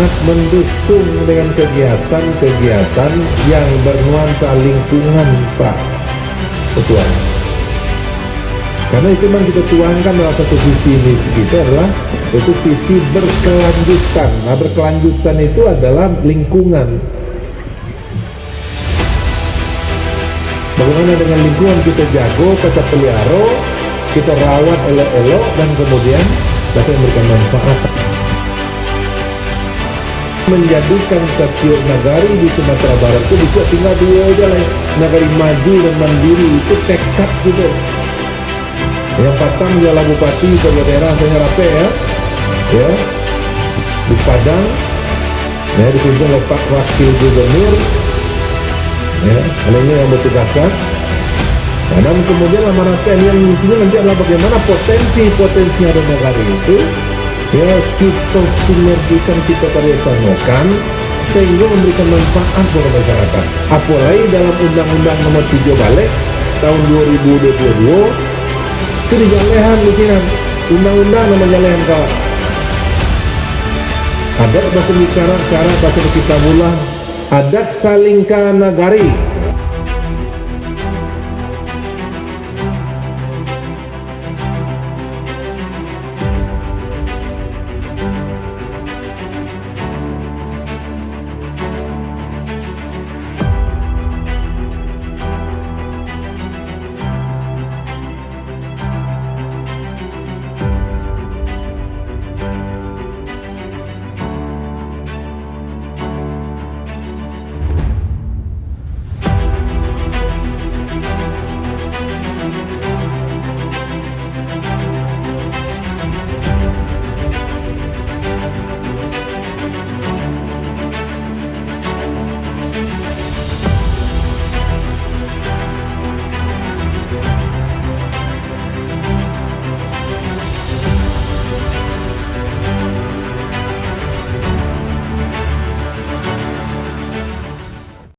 sangat mendukung dengan kegiatan-kegiatan yang bernuansa lingkungan, Pak Ketua. Karena itu memang kita tuangkan dalam satu visi misi kita adalah itu visi berkelanjutan. Nah, berkelanjutan itu adalah lingkungan. Bagaimana dengan lingkungan kita jago, kita pelihara, kita rawat elok-elok, dan kemudian dapat memberikan manfaat. Menjadikan Stasiun Nagari di Sumatera Barat itu bisa tinggal dua aja lah, Nagari maju dan mandiri. Itu tekad gitu. Yang pertama adalah Bupati sebagai daerah saya rapi ya di Padang, ya dipimpin oleh Pak Wakil Gubernur, ya ini yang bertugaskan. Dan kemudian amanat yang intinya nanti adalah bagaimana potensi ada Nagari itu ya kita sinergikan, kita kerjasamakan sehingga memberikan manfaat kepada masyarakat. Apalagi dalam Undang-Undang Nomor 3 Balik tahun 2022 itu dijalehan mungkinan undang-undang nama jalehan kawan. Adat bahasa bicara bahasa kita bulan adat salingka nagari.